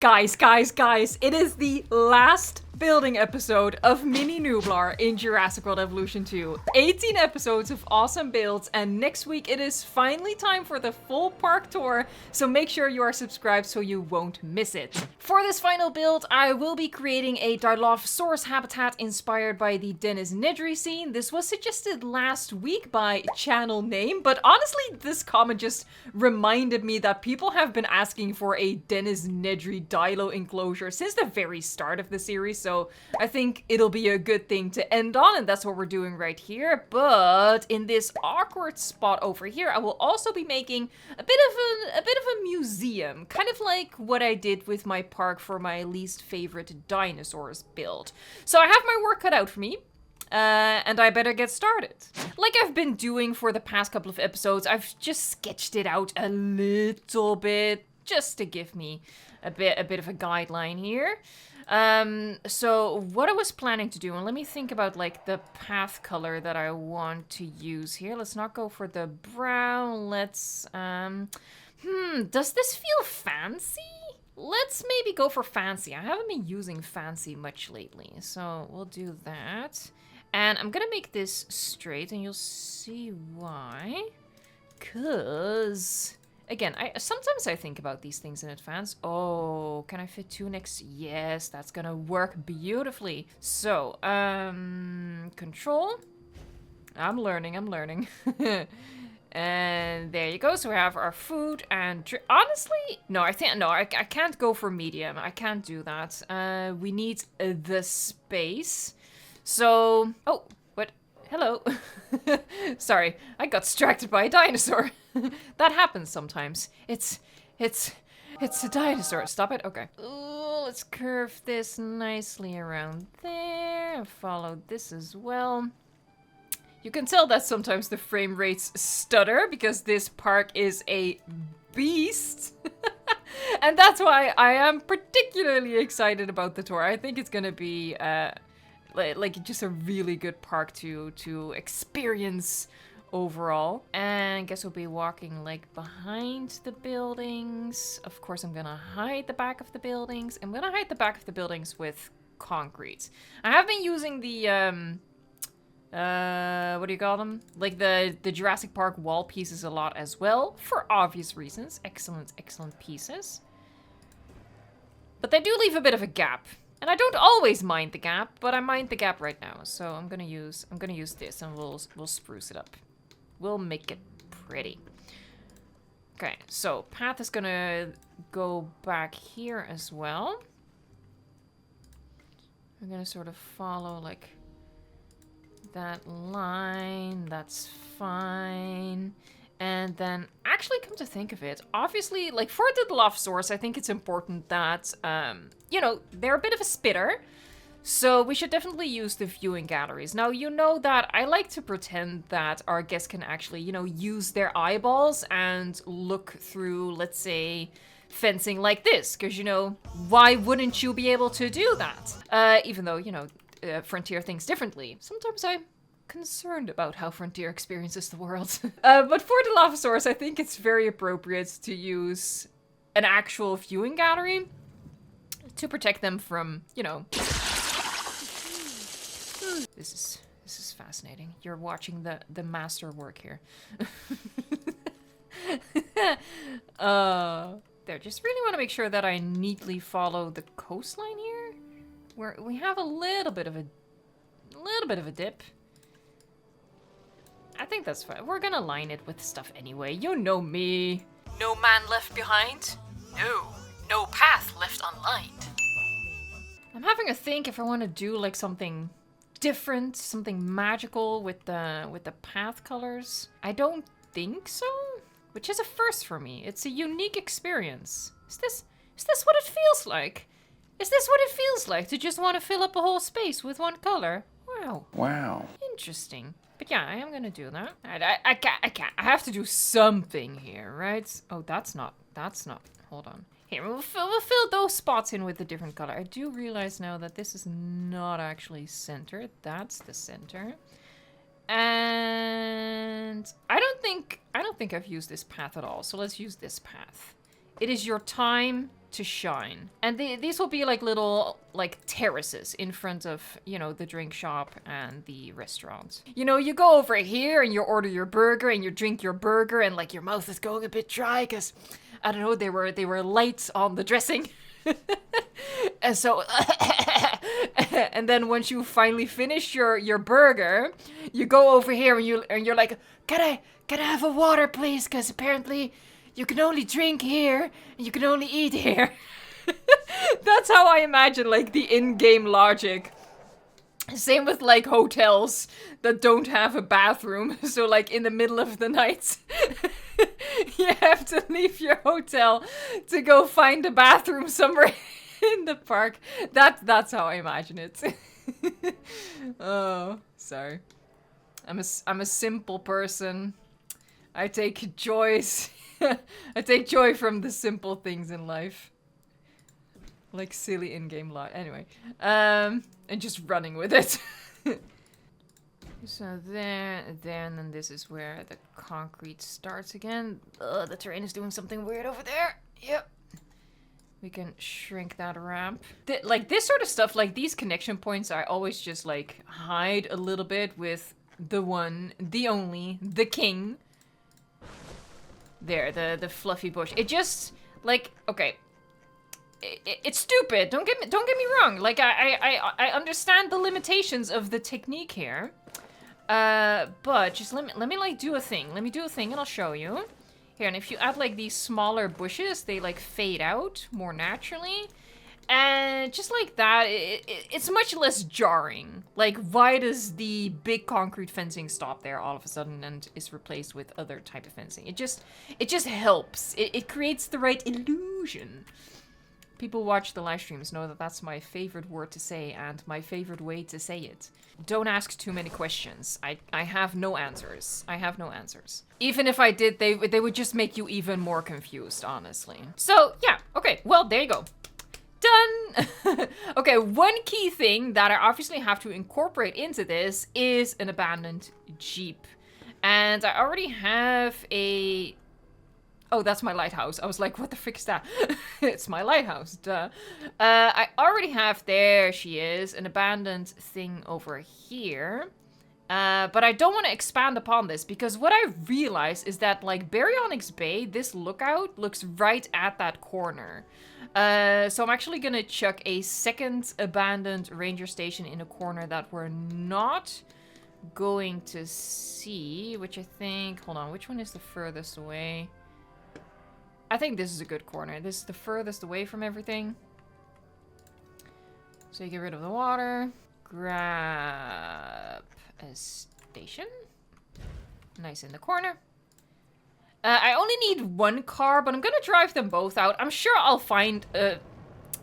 Guys, it is the last building episode of Mini Nublar in Jurassic World Evolution 2. 18 episodes of awesome builds, and next week it is finally time for the full park tour, so make sure you are subscribed so you won't miss it. For this final build, I will be creating a dilophosaurus habitat inspired by the Dennis Nedry scene. This was suggested last week by channel name, but honestly, this comment just reminded me that people have been asking for a Dennis Nedry Dilo enclosure since the very start of the series, so I think it'll be a good thing to end on, and that's what we're doing right here. But in this awkward spot over here, I will also be making a bit of a museum, kind of like what I did with my park for my least favorite dinosaurs build. So I have my work cut out for me. And I better get started. Like I've been doing for the past couple of episodes, I've just sketched it out a little bit, just to give me a bit of a guideline here. So what I was planning to do, and let me think about like the path color that I want to use here. Let's not go for the brown. Let's, does this feel fancy? Let's maybe go for fancy. I haven't been using fancy much lately, so we'll do that. And I'm gonna make this straight, and you'll see why. 'Cause, again, sometimes I think about these things in advance. Oh, can I fit two next? Yes, that's gonna work beautifully. So, control. I'm learning. And there you go. So we have our food and honestly, no, I can't go for medium. I can't do that. We need the space. So, oh, what? Hello. Sorry, I got distracted by a dinosaur. That happens sometimes. It's a dinosaur. Stop it. Okay. Ooh, let's curve this nicely around there. Follow this as well. You can tell that sometimes the frame rates stutter because this park is a beast. And that's why I am particularly excited about the tour. I think it's gonna be like just a really good park to experience overall. And I guess we'll be walking like behind the buildings. Of course, I'm gonna hide the back of the buildings. I'm gonna hide the back of the buildings with concrete. I have been using the what do you call them? Like the Jurassic Park wall pieces a lot as well, for obvious reasons. Excellent pieces. But they do leave a bit of a gap. And I don't always mind the gap, but I mind the gap right now. So I'm gonna use this, and we'll spruce it up. We'll make it pretty. Okay, so path is gonna go back here as well. I'm gonna sort of follow like that line. That's fine. And then, actually, come to think of it, obviously, like, for the dilophosaurus, I think it's important that, you know, they're a bit of a spitter, so we should definitely use the viewing galleries. Now, you know that I like to pretend that our guests can actually, you know, use their eyeballs and look through, let's say, fencing like this, because, you know, why wouldn't you be able to do that? Even though, you know, Frontier thinks differently. Sometimes I'm concerned about how Frontier experiences the world. But for the dilophosaurus, I think it's very appropriate to use an actual viewing gallery to protect them from, you know. This is fascinating. You're watching the masterwork here. There, just really want to make sure that I neatly follow the coastline here, where we have a little bit of a dip. I think that's fine. We're gonna line it with stuff anyway. You know me. No man left behind. No path left unlined. I'm having a think if I want to do like something different, something magical with the path colors. I don't think so, which is a first for me. It's a unique experience. Is this what it feels like? Is this what it feels like to just want to fill up a whole space with one color? Wow. Interesting. But yeah, I am gonna do that. I can't. I have to do something here, right? Oh, that's not. Hold on. Here, we'll fill those spots in with a different color. I do realize now that this is not actually centered. That's the center. And I don't think I've used this path at all. So let's use this path. It is your time to shine. And these will be like little like terraces in front of, you know, the drink shop and the restaurant. You know, you go over here and you order your burger and you drink your burger and like your mouth is going a bit dry because, I don't know, they were light on the dressing. And so and then once you finally finish your burger, you go over here and you're like, can I have a water please, because apparently you can only drink here and you can only eat here. That's how I imagine like the in-game logic. Same with like hotels that don't have a bathroom. So like in the middle of the night you have to leave your hotel to go find a bathroom somewhere in the park. That's how I imagine it. Oh, sorry. I'm a simple person. I take joys. I take joy from the simple things in life. Like silly in-game lot. Anyway. And just running with it. So there, and then this is where the concrete starts again. The terrain is doing something weird over there. Yep. We can shrink that ramp. Like this sort of stuff, like these connection points, I always just like hide a little bit with the one, the only, the king. There, the fluffy bush. It just, like, okay. It's stupid. Don't get me wrong. Like I understand the limitations of the technique here. But just let me like do a thing. Let me do a thing and I'll show you. Here, and if you add like these smaller bushes, they like fade out more naturally. And just like that, it's much less jarring. Like, why does the big concrete fencing stop there all of a sudden and is replaced with other type of fencing? It just helps. It creates the right illusion. People watch the live streams know that that's my favorite word to say and my favorite way to say it. Don't ask too many questions. I have no answers. I have no answers. Even if I did, they would just make you even more confused, honestly. So, yeah. Okay, well, there you go. Done! Okay, one key thing that I obviously have to incorporate into this is an abandoned Jeep. And I already have a... Oh, that's my lighthouse. I was like, what the frick is that? It's my lighthouse, duh. I already have, there she is, an abandoned thing over here. But I don't want to expand upon this because what I realized is that, like, Baryonyx Bay, this lookout looks right at that corner. So I'm actually gonna chuck a second abandoned ranger station in a corner that we're not going to see, which I think, hold on, which one is the furthest away? I think this is a good corner. This is the furthest away from everything. So you get rid of the water. Grab a station. Nice in the corner. I only need one car, but I'm gonna drive them both out. I'm sure I'll find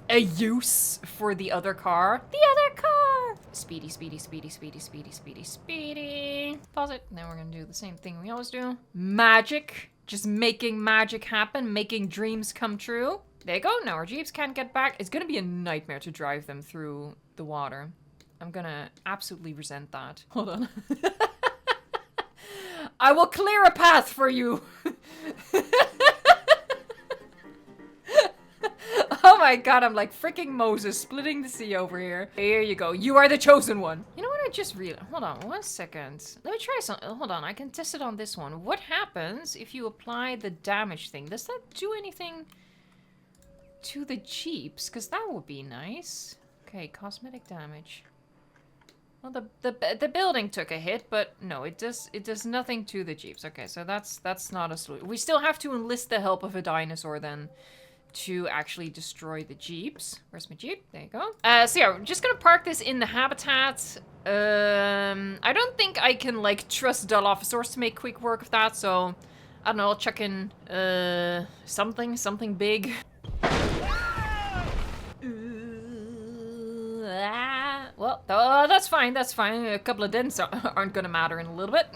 a use for the other car. The other car! Speedy, speedy, speedy, speedy, speedy, speedy, speedy. Pause it. Now we're gonna do the same thing we always do. Magic. Just making magic happen, making dreams come true. There you go. Now our Jeeps can't get back. It's gonna be a nightmare to drive them through the water. I'm gonna absolutely resent that. Hold on. I will clear a path for you. Oh my god, I'm like freaking Moses splitting the sea over here. Here you go. You are the chosen one. You know what I just realized? Hold on 1 second. Let me try something. Hold on, I can test it on this one. What happens if you apply the damage thing? Does that do anything to the Jeeps? Because that would be nice. Okay, cosmetic damage. Well, the building took a hit, but no, it does nothing to the Jeeps. Okay, so that's not a solution. We still have to enlist the help of a dinosaur then to actually destroy the Jeeps. Where's my Jeep? There you go. So yeah, we're just gonna park this in the habitat. I don't think I can like trust dilophosaurus to make quick work of that, so I don't know, I'll chuck in something big. Well, that's fine, that's fine. A couple of dents aren't gonna matter in a little bit.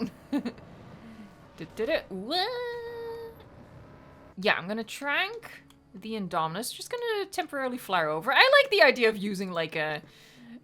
Yeah, I'm gonna trank the Indominus. Just gonna temporarily fly over. I like the idea of using like a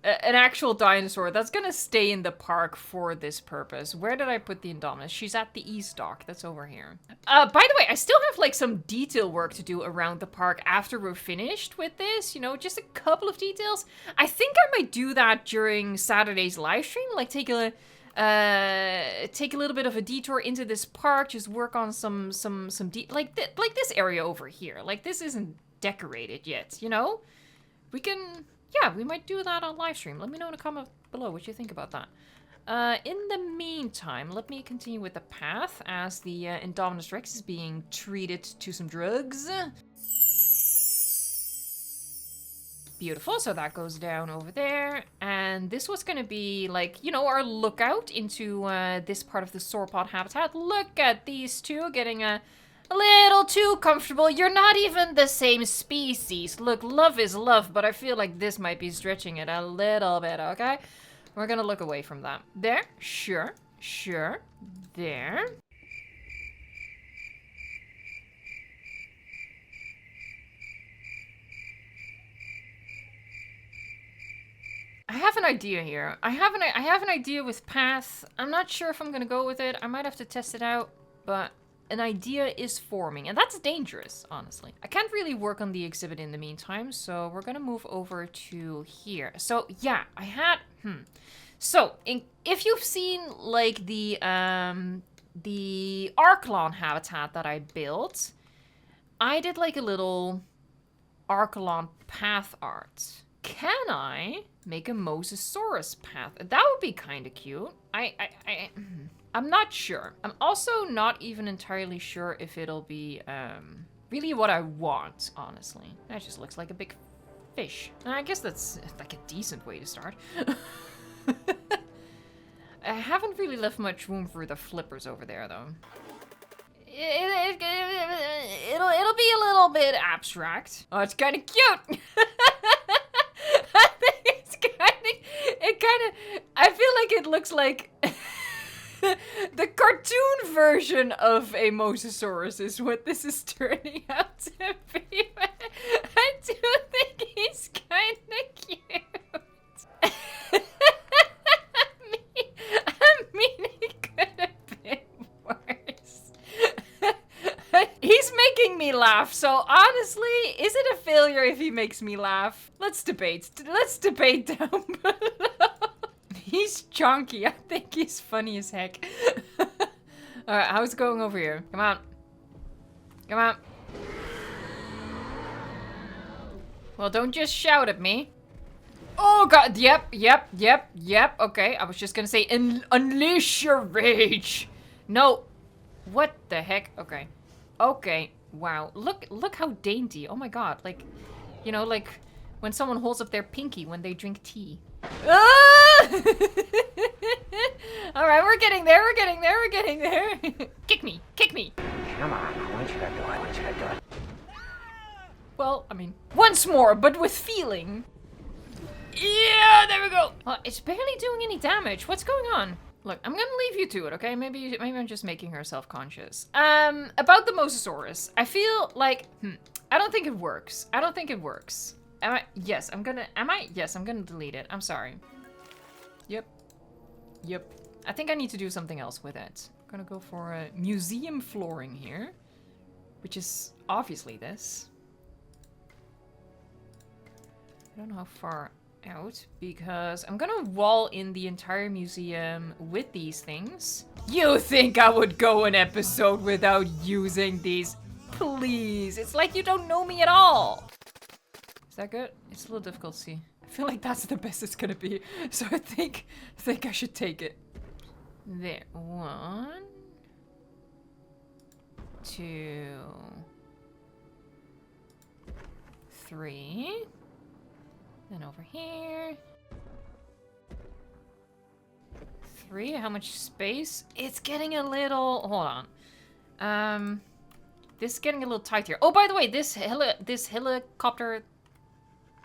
an actual dinosaur that's gonna stay in the park for this purpose. Where did I put the Indominus? She's at the east dock. That's over here. By the way, I still have like some detail work to do around the park after we're finished with this. You know, just a couple of details. I think I might do that during Saturday's live stream. Like take a little bit of a detour into this park. Just work on some like this area over here. Like this isn't decorated yet. You know, we can. Yeah, we might do that on live stream. Let me know in the comment below what you think about that. In the meantime, let me continue with the path as the Indominus Rex is being treated to some drugs. Beautiful, so that goes down over there. And this was gonna be like, you know, our lookout into this part of the sauropod habitat. Look at these two getting a little too comfortable. You're not even the same species. Look, love is love, but I feel like this might be stretching it a little bit, okay? We're gonna look away from that. There, sure, sure, there. I have an idea here. I have an idea with path. I'm not sure if I'm gonna go with it. I might have to test it out, but an idea is forming, and that's dangerous, honestly. I can't really work on the exhibit in the meantime, so we're gonna move over to here. So yeah, I had, So, if you've seen like the Archelon habitat that I built, I did like a little Archelon path art. Can I make a Mosasaurus path? That would be kind of cute. I'm not sure. I'm also not even entirely sure if it'll be really what I want, honestly. That just looks like a big fish. I guess that's like a decent way to start. I haven't really left much room for the flippers over there, though. It'll be a little bit abstract. Oh, it's kind of cute. I think it's I feel like it looks like the cartoon version of a Mosasaurus is what this is turning out to be. I do think he's kind of cute. I mean, he could have been worse. He's making me laugh, so honestly, is it a failure if he makes me laugh? Let's debate. Let's debate down below. He's chunky. I think he's funny as heck. Alright, how's it going over here? Come on. Come on. Well, don't just shout at me. Oh god, yep. Okay, I was just gonna say, unleash your rage. No. What the heck? Okay. Okay. Wow. Look how dainty. Oh my god. Like, you know, like when someone holds up their pinky when they drink tea. Ah! Alright, we're getting there. Kick me. Come on, I want you to do it. I want you to do it. Well, I mean, once more, but with feeling. Yeah, there we go. Well, it's barely doing any damage. What's going on? Look, I'm gonna leave you to it, okay? Maybe I'm just making her self-conscious. About the Mosasaurus, I feel like, I don't think it works. Yes, I'm gonna delete it. I'm sorry. Yep. I think I need to do something else with it. I'm gonna go for a museum flooring here, which is obviously this. I don't know how far out, because I'm gonna wall in the entire museum with these things. You think I would go an episode without using these? Please, it's like you don't know me at all. Is that good? It's a little difficult to see. I feel like that's the best it's gonna be, so I think I should take it. There, 1, 2, 3. Then over here. 3, how much space? It's getting a little, hold on. This is getting a little tight here. Oh, by the way, this helicopter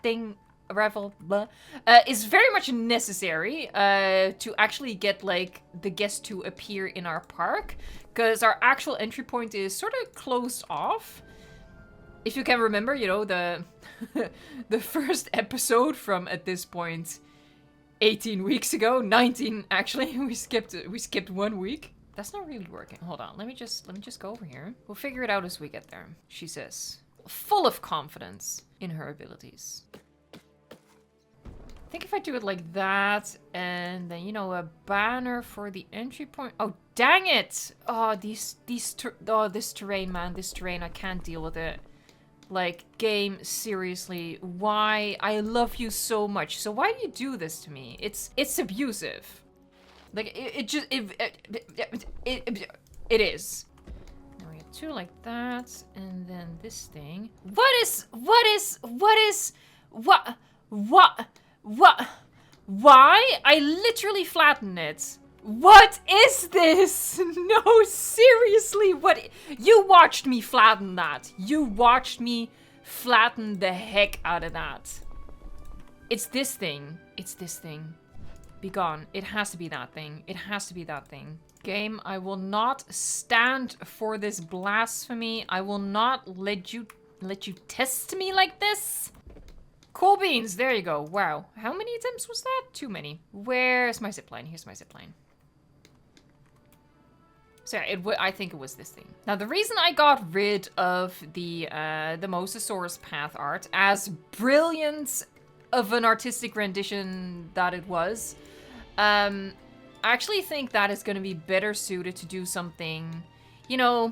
thing, arrival, blah, is very much necessary to actually get, like, the guests to appear in our park. Because our actual entry point is sort of closed off. If you can remember, you know, the first episode from, at this point, 18 weeks ago. 19, actually. We skipped 1 week. That's not really working. Hold on. Let me just go over here. We'll figure it out as we get there. She says, full of confidence in her abilities. I think if I do it like that, and then, you know, a banner for the entry point. Oh, dang it! Oh, this terrain, man. This terrain, I can't deal with it. Like, game, seriously, why? I love you so much. So why do you do this to me? It's abusive. Like, it is. Now we have 2 like that, and then this thing. Why? I literally flattened it. What is this? No, seriously, what? You watched me flatten that. You watched me flatten the heck out of that. It's this thing. It's this thing. Be gone. It has to be that thing. It has to be that thing. Game, I will not stand for this blasphemy. I will not let you test me like this. Cool beans, there you go. Wow. How many attempts was that? Too many. Where's my zipline? Here's my zipline. So yeah, I think it was this thing. Now the reason I got rid of the Mosasaurus path art, as brilliant of an artistic rendition that it was, I actually think that is going to be better suited to do something, you know,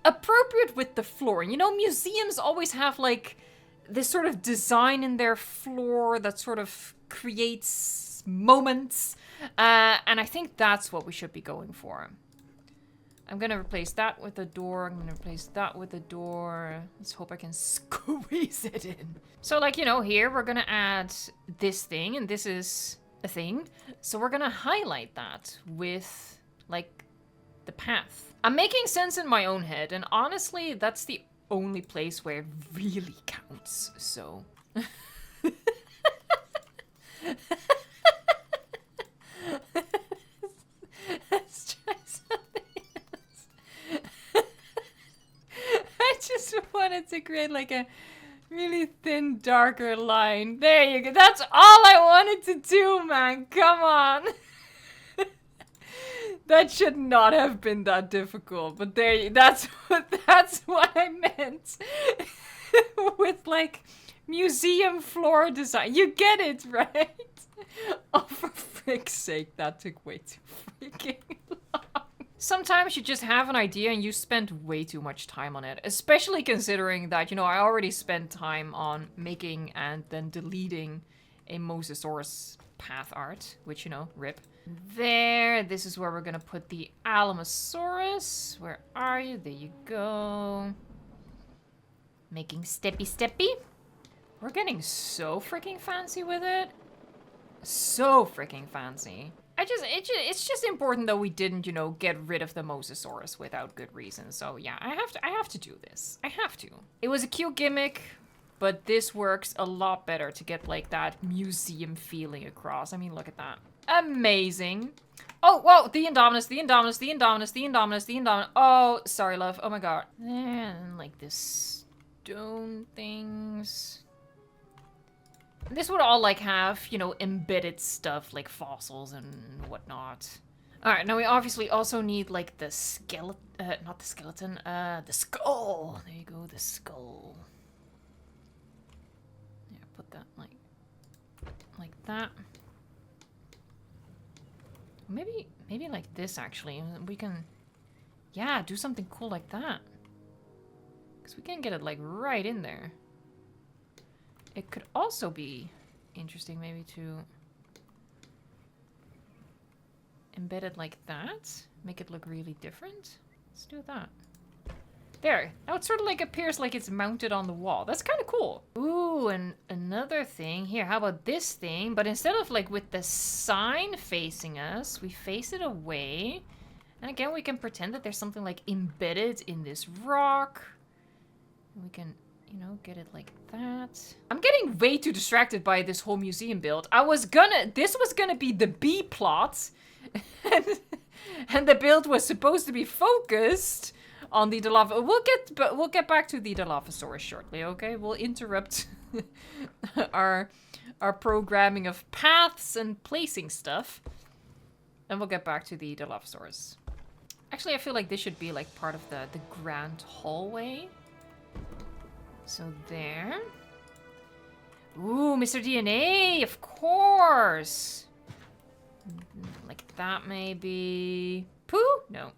appropriate with the floor. You know, museums always have like this sort of design in their floor that sort of creates moments. And I think that's what we should be going for. I'm gonna replace that with a door. I'm gonna replace that with a door. Let's hope I can squeeze it in. So like, you know, here we're gonna add this thing, and this is a thing. So we're gonna highlight that with like the path. I'm making sense in my own head, and honestly, that's the only place where it really counts, so. Let's try something else. I just wanted to create like a really thin, darker line. There you go. That's all I wanted to do, man. Come on. That should not have been that difficult, but that's what I meant with like museum floor design. You get it, right? Oh, for frick's sake, that took way too freaking long. Sometimes you just have an idea and you spend way too much time on it, especially considering that, you know, I already spent time on making and then deleting a Mosasaurus path art, which, you know, rip. There, this is where we're gonna put the Alamosaurus. Where are you? There you go. Making steppy. We're getting so freaking fancy with it. So freaking fancy. It's just important that we didn't, you know, get rid of the Mosasaurus without good reason. So yeah, I have to do this. I have to. It was a cute gimmick, but this works a lot better to get like that museum feeling across. I mean, look at that. Amazing. Oh, whoa, the Indominus. Oh, sorry, love. Oh my god. And like this stone things. This would all like have, you know, embedded stuff like fossils and whatnot. Alright, now we obviously also need like the skeleton, not the skeleton, the skull. There you go, the skull. Yeah, put that like that. Maybe like this, actually. We can, yeah, do something cool like that. Because we can get it, like, right in there. It could also be interesting, maybe, to embed it like that. Make it look really different. Let's do that. There. Now it sort of, like, appears like it's mounted on the wall. That's kind of cool. Ooh, and another thing. Here, how about this thing? But instead of, like, with the sign facing us, we face it away. And again, we can pretend that there's something, like, embedded in this rock. And we can, you know, get it like that. I'm getting way too distracted by this whole museum build. This was gonna be the B plot. And the build was supposed to be focused on the Dilophosaurus. We'll get back to the Dilophosaurus shortly, okay? We'll interrupt our our programming of paths and placing stuff. And we'll get back to the dilophosaurus. Actually, I feel like this should be like part of the grand hallway. So there. Ooh, Mr. DNA, of course. Like that maybe. Pooh? No.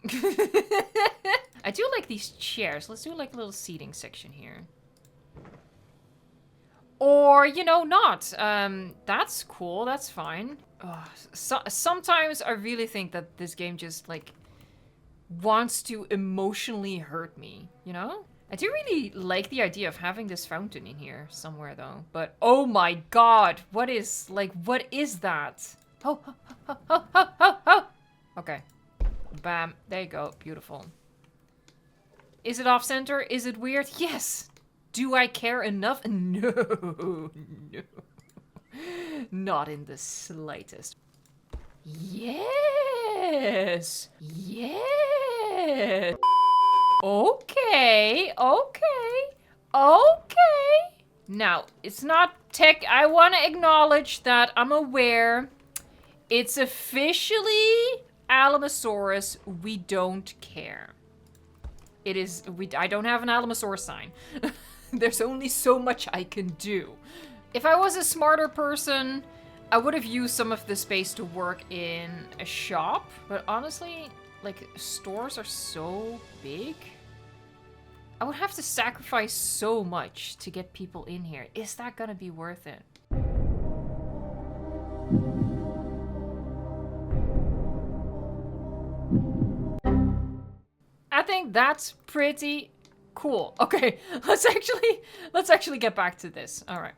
I do like these chairs. Let's do like a little seating section here. Or, you know, not. That's cool. That's fine. Sometimes I really think that this game just, like, wants to emotionally hurt me, you know? I do really like the idea of having this fountain in here somewhere, though. But, oh my god, what is that? Oh. Okay. Bam. There you go. Beautiful. Is it off-center? Is it weird? Yes! Do I care enough? No. No. Not in the slightest. Yes! Yes! Okay, okay, okay. Now, it's not tech. I want to acknowledge that I'm aware it's officially Alamosaurus. We don't care. It is, I don't have an Alamosaurus sign. There's only so much I can do. If I was a smarter person, I would have used some of the space to work in a shop. But honestly, like, stores are so big. I would have to sacrifice so much to get people in here. Is that gonna be worth it? I think that's pretty cool. Okay, let's actually get back to this. All right.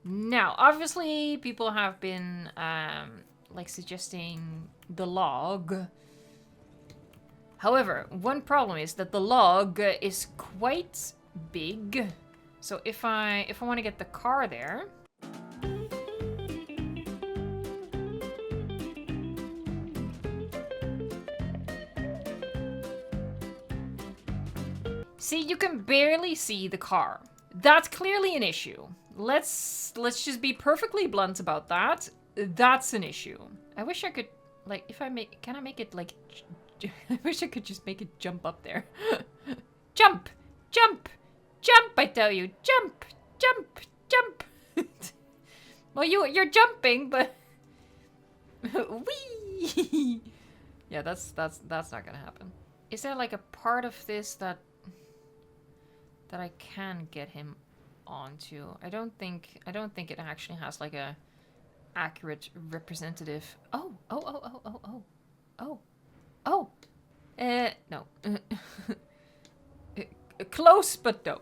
Now, obviously, people have been like suggesting the log. However, one problem is that the log is quite big. So if I want to get the car there. See, you can barely see the car. That's clearly an issue. Let's just be perfectly blunt about that. That's an issue. I wish I could, like, can I make it, like, I wish I could just make it jump up there. Jump! Jump! Jump, I tell you! Jump! Jump! Jump! Well, you're jumping, but... Whee! Yeah, that's not gonna happen. Is there, like, a part of this that I can get him onto? I don't think it actually has like a accurate representative. No. Close, but no.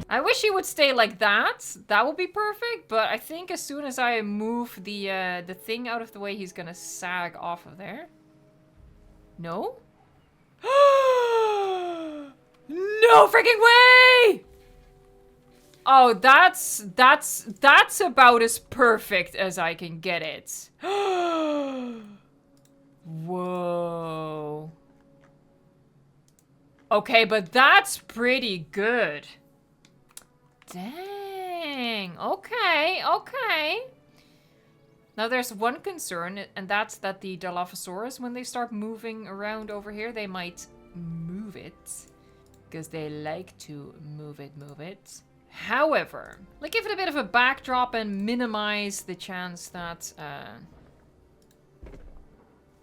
I wish he would stay like that. That would be perfect. But I think as soon as I move the thing out of the way, he's gonna sag off of there. No? No freaking way! Oh, that's about as perfect as I can get it. Whoa. Okay, but that's pretty good. Dang. Okay, okay. Now there's one concern, and that's that the Dilophosaurus, when they start moving around over here, they might move it. Because they like to move it. However, like, give it a bit of a backdrop and minimize the chance that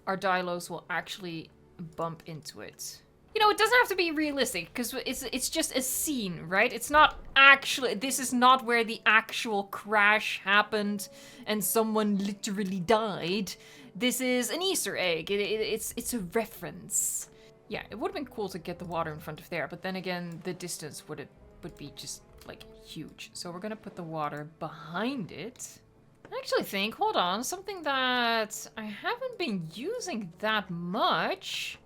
our Dilos will actually bump into it. You know, it doesn't have to be realistic, because it's just a scene, right? It's not actually... This is not where the actual crash happened and someone literally died. This is an Easter egg. It's a reference. Yeah, it would have been cool to get the water in front of there, but then again, the distance would be just, like, huge. So we're gonna put the water behind it. I actually think, hold on, something that I haven't been using that much...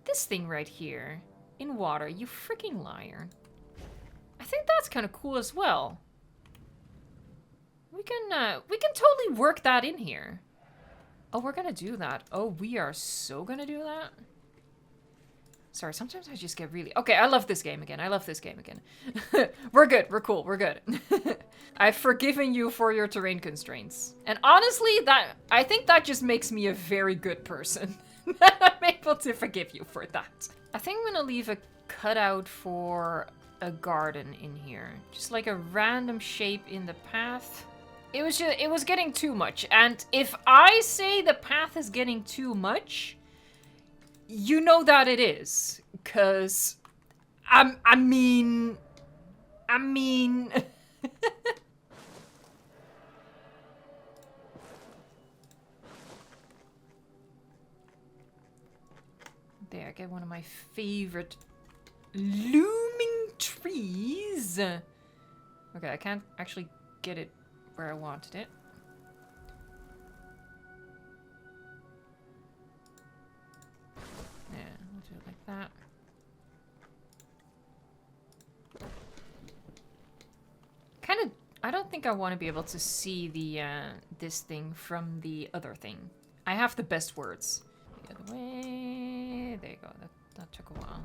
This thing right here, in water, you freaking liar. I think that's kind of cool as well. We can totally work that in here. Oh, we're gonna do that. Oh, we are so gonna do that. Sorry, sometimes I just get really... Okay, I love this game again. I love this game again. We're good. We're cool. We're good. I've forgiven you for your terrain constraints. And honestly, I think that just makes me a very good person. I'm able to forgive you for that. I think I'm gonna leave a cutout for a garden in here. Just like a random shape in the path. It was getting too much. And if I say the path is getting too much... You know that it is, cause I mean. There, I get one of my favorite looming trees. Okay, I can't actually get it where I wanted it. Yeah, we'll do it like that. Kind of, I don't think I want to be able to see the this thing from the other thing. I have the best words. The other way. There you go. That took a while.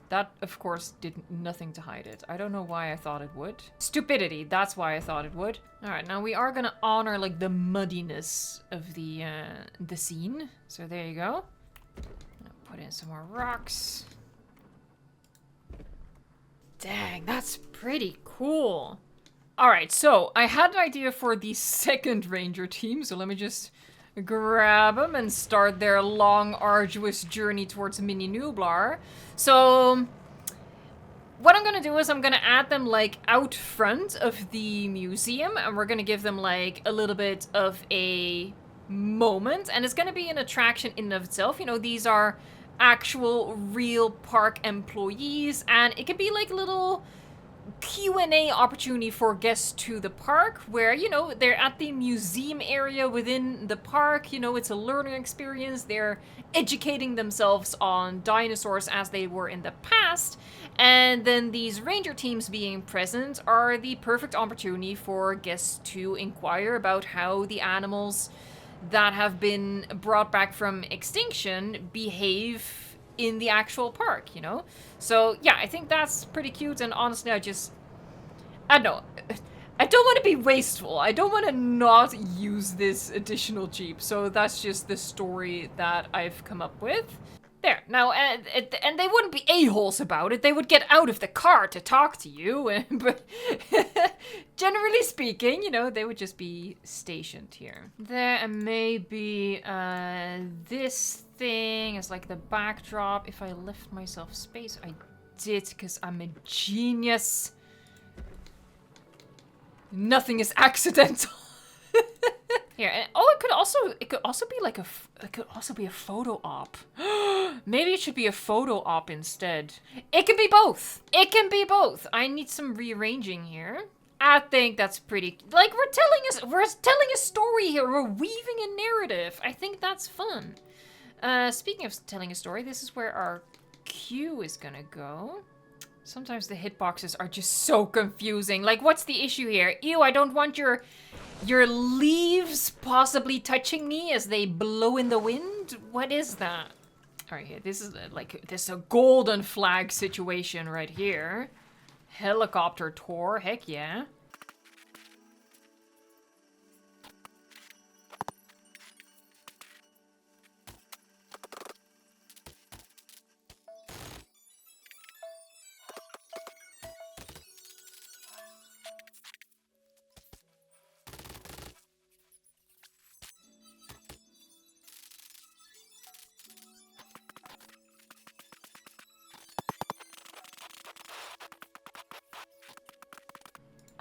That, of course, did nothing to hide it. I don't know why I thought it would. Stupidity. That's why I thought it would. All right, now we are gonna honor like the muddiness of the scene. So there you go. Put in some more rocks. Dang, that's pretty cool. Alright, so I had an idea for the second ranger team, so let me just grab them and start their long, arduous journey towards Mini Nublar. So, what I'm gonna do is I'm gonna add them, like, out front of the museum, and we're gonna give them, like, a little bit of a moment, and it's gonna be an attraction in and of itself. You know, these are actual real park employees, and it could be like a little Q&A opportunity for guests to the park where, you know, they're at the museum area within the park. You know, it's a learning experience. They're educating themselves on dinosaurs as they were in the past, and then these ranger teams being present are the perfect opportunity for guests to inquire about how the animals that have been brought back from extinction behave in the actual park, you know? So, yeah, I think that's pretty cute, and honestly, I don't know. I don't want to be wasteful. I don't want to not use this additional Jeep, so that's just the story that I've come up with. There. Now, and they wouldn't be a-holes about it. They would get out of the car to talk to you. But generally speaking, you know, they would just be stationed here. There may be this thing as like the backdrop. If I left myself space, I did because I'm a genius. Nothing is accidental. Here, and it could also be like it could also be a photo op. Maybe it should be a photo op instead. It can be both. It can be both. I need some rearranging here. I think that's pretty, like, we're telling a story here. We're weaving a narrative. I think that's fun. Speaking of telling a story, this is where our queue is gonna go. Sometimes the hitboxes are just so confusing. Like, what's the issue here? Ew, I don't want your leaves possibly touching me as they blow in the wind? What is that? All right, here, this is a golden flag situation right here. Helicopter tour, heck yeah.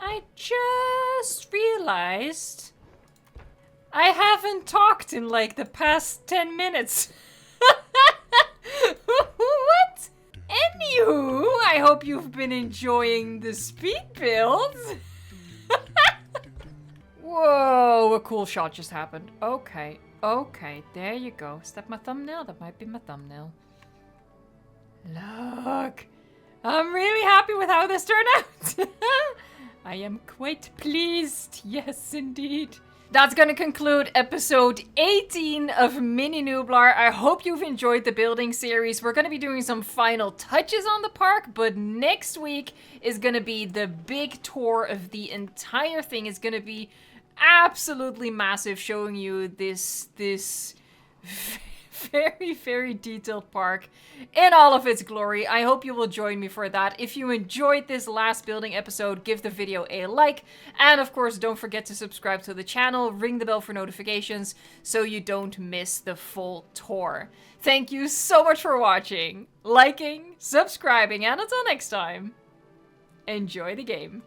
I just realized I haven't talked in like the past 10 minutes. What? Anywho, I hope you've been enjoying the speed build. Whoa, a cool shot just happened. Okay, there you go. Is that my thumbnail? That might be my thumbnail. Look, I'm really happy with how this turned out. I am quite pleased. Yes, indeed. That's gonna conclude episode 18 of Mini Nublar. I hope you've enjoyed the building series. We're gonna be doing some final touches on the park, but next week is gonna be the big tour of the entire thing. It's gonna be absolutely massive, showing you this very, very detailed park in all of its glory. I hope you will join me for that. If you enjoyed this last building episode, give the video a like. And of course, don't forget to subscribe to the channel, ring the bell for notifications so you don't miss the full tour. Thank you so much for watching, liking, subscribing, and until next time, enjoy the game.